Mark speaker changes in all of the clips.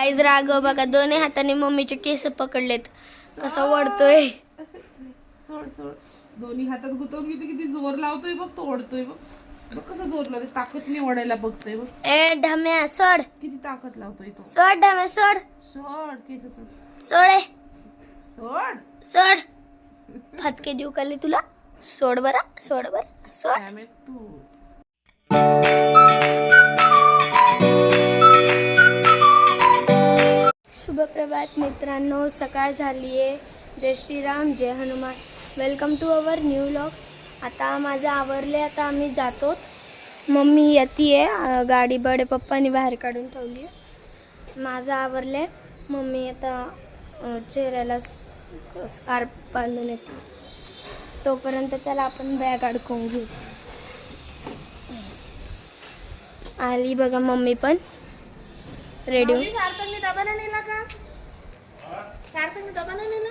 Speaker 1: Eyes Raghav बघा दोन्ही हाताने मम्मीचे केस पकडलेत, कसा वडतोय.
Speaker 2: सोड सोड, दोन्ही हातात गुतवून किती जोर लावतोय बघ, तो ओढतोय बघ. बघ कसं जोर लावतोय, ताकदने ओढायला बघतोय बघ.
Speaker 1: ए ढम्या सोड,
Speaker 2: किती ताकद लावतोय तो.
Speaker 1: सोड ढम्या सोड,
Speaker 2: सोड केस सोड.
Speaker 1: सोड
Speaker 2: सोड
Speaker 1: सोड. फटके देऊ का तुला? सोड बरा, सोड बरा, सोड.
Speaker 2: डॅमेट तू.
Speaker 1: शुभ प्रभात मित्रांनो, सकाळ झाली आहे. जय श्रीराम, जय Hanuman. Welcome to our new vlog. आता माझं आवरले, आता आम्ही जातो. मम्मी येते, गाडी बडे पप्पानी बाहेर काढून ठेवली आहे. माझं आवरले. मम्मी आता चेहऱ्याला स्कार्फ बांधून येते. तोपर्यंत चला आपण बॅग अडकवून घेऊ. आली बघा मम्मी पण रेडी.
Speaker 2: सार्थकने डबा नाही नेला का? सार्थकने डबा नाही नेला?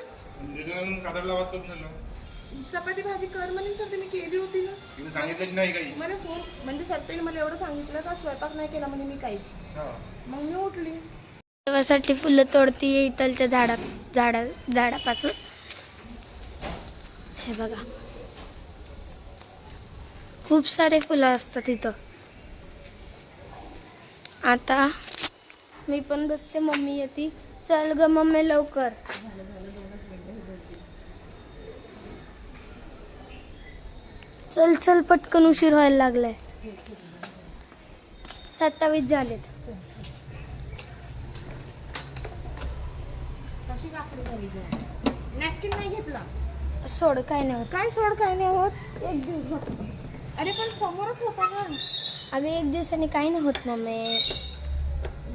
Speaker 2: चपाती भाजी कर म्हणे सर, मी केली होती ना.
Speaker 3: सांगितलं नाही काही.
Speaker 2: मला फोन म्हणजे सत्तेने मला एवढं सांगितलं का स्वयंपाक नाही केला म्हणे मी काहीच. मग मी उठली.
Speaker 1: देवासाठी फुलं तोडती इथलच्या झाडापासून. हे बघा खूप सारे फुलं असतात इथं. आता मी पण बसते, मम्मी येते. चल ग मम्मी लवकर. चल चल पटकन, उशीर व्हायला लागलाय. 27 झालेत.
Speaker 2: नॅपकिन नाही घेतला.
Speaker 1: सोड, काय नाही होत.
Speaker 2: काय सोड, काय नाही होत. एक दिवस. अरे पण समोरच होता ना.
Speaker 1: अगं एक दिवसाने काही नाही होत मम्मी.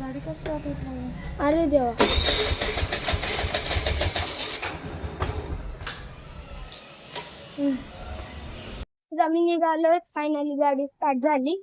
Speaker 2: गाडी कसं वाटत नाही.
Speaker 1: अरे देवा. आम्ही निघालोय. फायनली गाडी स्टार्ट झाली.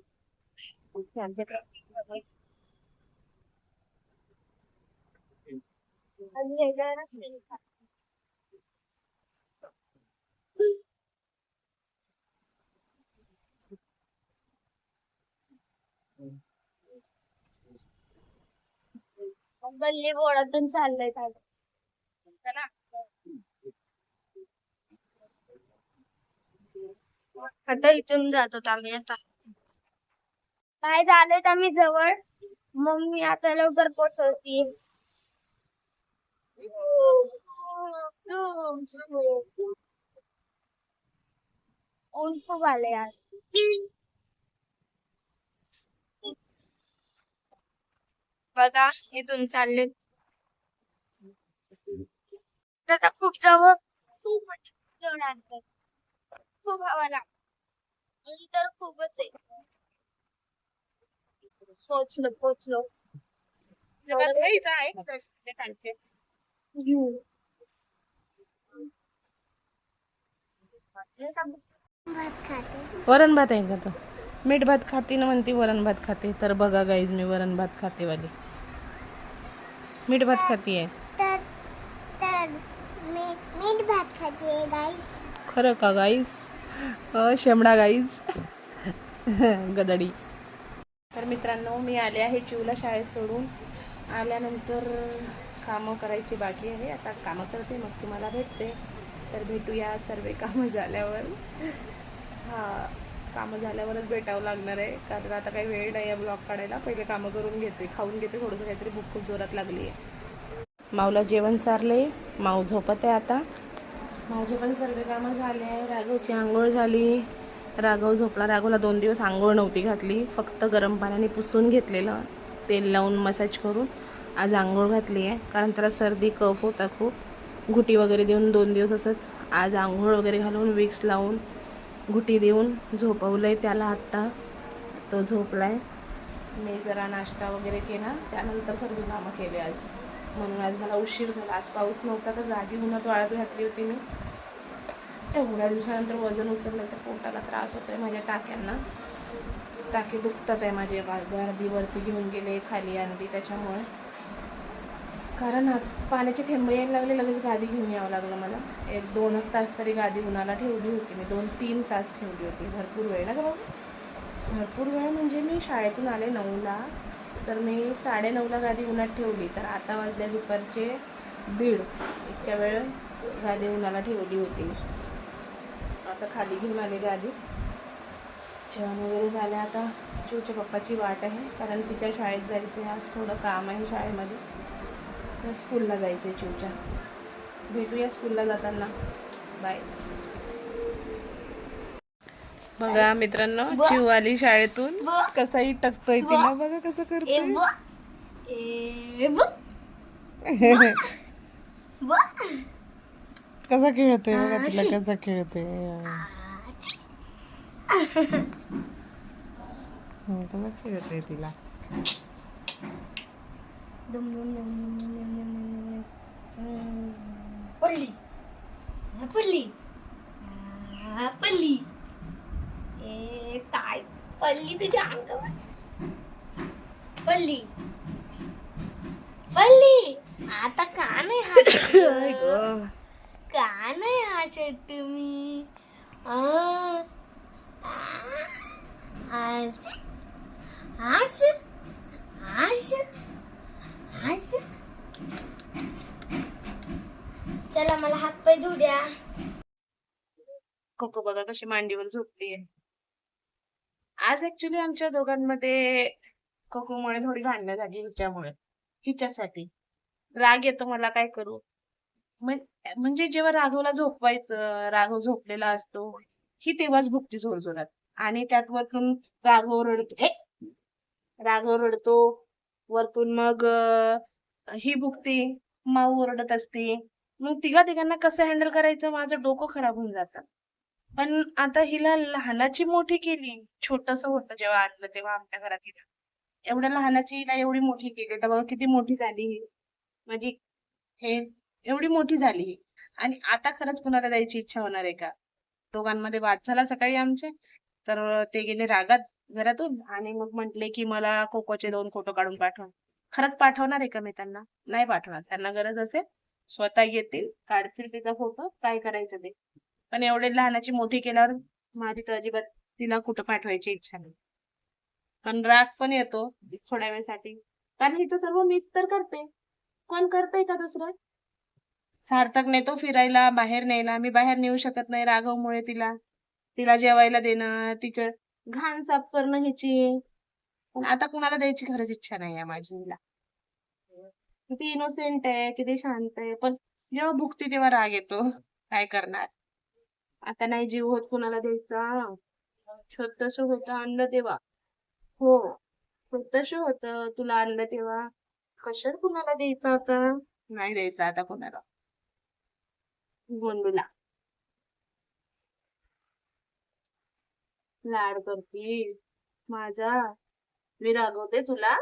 Speaker 1: गल्ली बोळातून चाललंय काय. आता इथून जातो आम्ही. आता काय झालंय, आम्ही जवळ. मम्मी आता लवकर पोचवती. ऊन खूप आले यार. बघा इथून चालले. आता खूप जवळ, खूप जवळ आणतात. खूप हवा लागते. ऊन तर खूपच आहे. पोचलो पोचलो.
Speaker 2: वरण भात आहे का तो? मीठ भात खाते ना म्हणते, वरण भात खाते. तर बघा गाईज, मी वरण भात खाते वाली. मीठ भात खाती आहे.
Speaker 1: मीठ भात खाते गाईज.
Speaker 2: खरं का गाईज? शेमडा गाईज. गदडी. तर मित्रांनो, मी आले आहे चिवला शाळेत सोडून. आल्यानंतर कामं करायची बाकी आहे. आता कामं करते, मग तुम्हाला भेटते. तर भेटूया सर्व कामं झाल्यावर. कामं झाल्यावरच भेटावं लागणार आहे, कारण आता काही वेळ नाही आहे ब्लॉग काढायला. पहिले कामं करून घेते, खाऊन घेते थोडंसं काहीतरी. भूक खूप जोरात लागली आहे. माऊला जेवण चारले, माऊ झोपत आहे आता. माझे पण सर्व कामं झाले आहे. राघवची आंघोळ झाली, राघव झोपला. राघवला 2 दिवस आंघोळ नव्हती घातली, फक्त गरम पाण्याने पुसून घेतलेलं, तेल लावून मसाज करून. आज आंघोळ घातली आहे, कारण त्याला सर्दी कफ होता खूप. घुटी वगैरे देऊन 2 दिवस असंच. आज आंघोळ वगैरे घालून विक्स लावून घुटी देऊन झोपवलं आहे त्याला. आत्ता तो झोपला आहे. मी जरा नाश्ता वगैरे केला, त्यानंतर सर्व कामं केले आज. म्हणून आज मला उशीर झाला. आज पाऊस नव्हता तर जागी उन्हात वाळत घातली होती मी. एवढ्या दिवसानंतर वजन उचललं तर पोटाला त्रास होतो आहे माझ्या टाक्यांना. टाके दुखतात आहे माझे. गादीवरती घेऊन गेले, खाली आणली त्याच्यामुळे. कारण पाण्याचे थेंब यायला लागले, लगेच गादी घेऊन यावं लागलं मला. 1-2 तास तरी गादी उन्हाला ठेवली होती मी. 2-3 तास ठेवली होती. भरपूर वेळ ना गं बाबा, भरपूर वेळ. म्हणजे मी शाळेतून आले 9ला, तर मी 9:30ला गादी उन्हात ठेवली, तर आता वाजल्या दुपारचे 1:30. इतक्या वेळ गादी उन्हाला ठेवली होती. आता खाली घेऊन आले गादी. जेवण वगैरे झालं. आता चिवच्या पप्पाची वाट आहे, कारण तिच्या शाळेत जायचं आहे. आज थोडं काम आहे शाळेमध्ये, तर स्कूलला जायचं आहे चिवच्या. भेटूया स्कूलला जाताना. बाय. बघा मित्रांनो, चिव आली शाळेतून. कसाही टकतोय तिला, बघा कसं करतोय. कसा खेळतोय बघा, तिला कसा खेळतोय. कसा खेळतोय तिला.
Speaker 1: पडली पडली पडली. काय पडली तुझ्या अंगावर. पडली पडली. आता का नाही का नाही हसत तुम्ही. चला मला हात पाय धुऊ द्या.
Speaker 2: कोको बघा कशी मांडीवर झोपलीये. आज ऍक्च्युली आमच्या दोघांमध्ये कोकोमुळे थोडी भांडणं झाली. हिच्यासाठी राग येतो मला, काय करू. म्हणजे जेव्हा राघवला झोपवायचं, राघव झोपलेला असतो, ही तेव्हाच भुकती जोरजोरात. आणि त्यात वरतून राघव रडतो. वरतून मग ही भुकती, माऊ ओरडत असते. मग तिघांना कसं हँडल करायचं, माझं डोकं खराब होऊन जातं. पण आता हिला लहानाची मोठी केली. छोटस होतं जेव्हा आणलं तेव्हा आमच्या घरात हिला. एवढ्या लहानाची हिला एवढी मोठी केली, तर बघा किती मोठी झाली ही. म्हणजे हे एवढी मोठी झाली ही. आणि आता खरंच कुणाला द्यायची इच्छा होणार आहे का. दोघांमध्ये वाद झाला सकाळी आमचे, तर ते गेले रागात घरातून आणि मग म्हंटले की मला कोकोचे 2 फोटो काढून पाठवा. खरंच पाठवणार आहे का मी त्यांना? नाही पाठवणार. त्यांना गरज असेल स्वतः येतील, काढतील तिचा फोटो, काय करायचं ते. पण एवढे लहानाची मोठी केल्यावर माझी तर अजिबात तिला कुठं पाठवायची इच्छा नाही. पण राग पण येतो थोड्या वेळसाठी, कारण हिचं सर्व मीच तर करते. कोण करतंय का दुसरं. सार्थक नेतो फिरायला, बाहेर न्यायला. मी बाहेर नेऊ शकत नाही राघवमुळे. तिला जेवायला देणं, तिचं घाण साफ करणं हिची. पण आता कुणाला द्यायची खरंच इच्छा नाही आहे माझी हिला. किती इनोसेंट आहे, किती शांत आहे, पण जेव्हा भुकते तेव्हा राग येतो. काय करणार. आता नाही जीव होत कुणाला द्यायचा. छोटस होतं आणलं तेव्हा. हो, छोटस होतं, तुला आणलं तेव्हा. कशात कुणाला द्यायचं आता. नाही द्यायचं आता कुणाला. गोंडूला लाड करती माझा. मी रागवते तुला.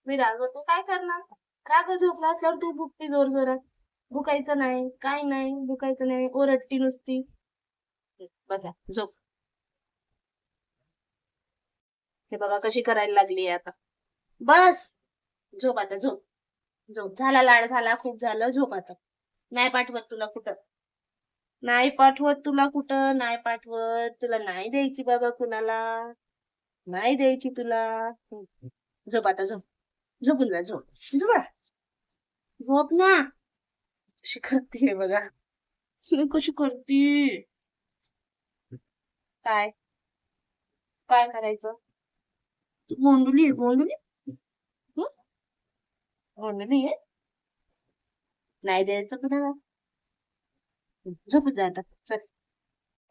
Speaker 2: मी रागवते, काय करणार. राग झोपला असल्यावर तू भुकती जोर जोरात. भुकायचं नाही, काय नाही, भुकायचं नाही, ओरडती नुसती. बसा झोप. हे बघा कशी करायला लागली आता. बस झोप आता, झोप झोप. झाला लाड झाला, खूप झालं, झोप आता. नाही पाठवत तुला कुठं. नाही पाठवत तुला कुठं. नाही पाठवत तुला. नाही द्यायची बाबा कुणाला. नाही द्यायची तुला. झोप आता, झोप. झोपून जा, झोप. झोप झोप ना. कशी करते बघा, कशी करते. काय काय करायचं. गोंडुली आहे, गोंडुली. गोंडुली आहे. नाही द्यायचं कुणाला. झोपून जा आता, चल.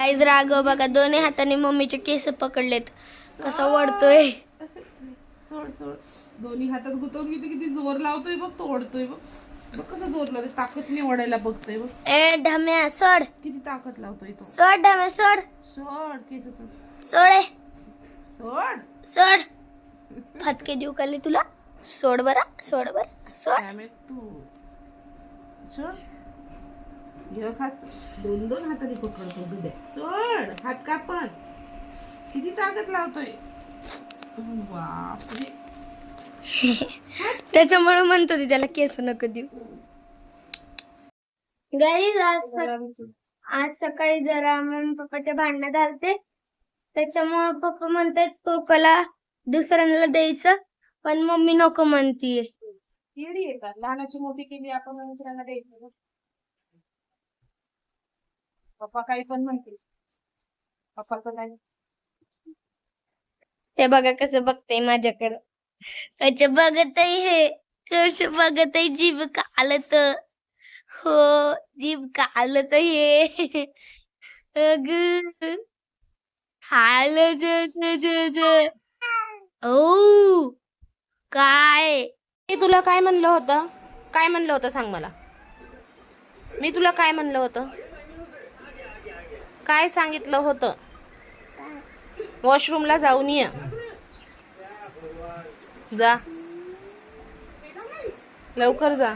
Speaker 1: काहीच राघव बघा दोन्ही हाताने मम्मीचे केस पकडलेत, कसा वडतोय.
Speaker 2: सोड सोड. दोन्ही हातात गुतवून किती जोर लावतोय बघ. तो ओढतोय बघ. बघ कसं जोर लावतोय. ताकदने ओढायला बघतोय बघ.
Speaker 1: ए ढम्या सोड.
Speaker 2: किती ताकद लावतोय तो.
Speaker 1: सोड ढम्या सोड.
Speaker 2: सोड केस सोड.
Speaker 1: सोड
Speaker 2: सोड
Speaker 1: सोड. फटके देऊ का तुला. सोड बरा, सोड बरा, सोड.
Speaker 2: तू सोड. एक हात 2 हाताने पकडतो दुधे. सोड हात का पण. किती ताकद लावतोय. बापरे.
Speaker 1: त्याच्यामुळे म्हणतो ती त्याला केस नको देऊ. आज सकाळी जरा मम्मी पप्पाच्या भांडणं झालते, त्याच्यामुळे पप्पा म्हणतात कोकोला दुसऱ्यांना द्यायचं पण मम्मी नको म्हणतीये.
Speaker 2: येडी आहे का? लहानाची मोठी केली आपण दुसऱ्यांना द्यायची. पप्पा काही पण म्हणतील. पप्पाचं नाही.
Speaker 1: ते बघा कसं बघतय माझ्याकडं. कसं बघतय हे. कसं बघतय जीभ कालत. हो जीभ कालत हे. अग खाल ओ काय
Speaker 2: मी तुला काय म्हणलं होतं? काय म्हणलं होतं सांग मला. मी तुला काय म्हणलं होतं? काय सांगितलं होतं? वॉशरूमला जाऊन ये. जा लवकर जा.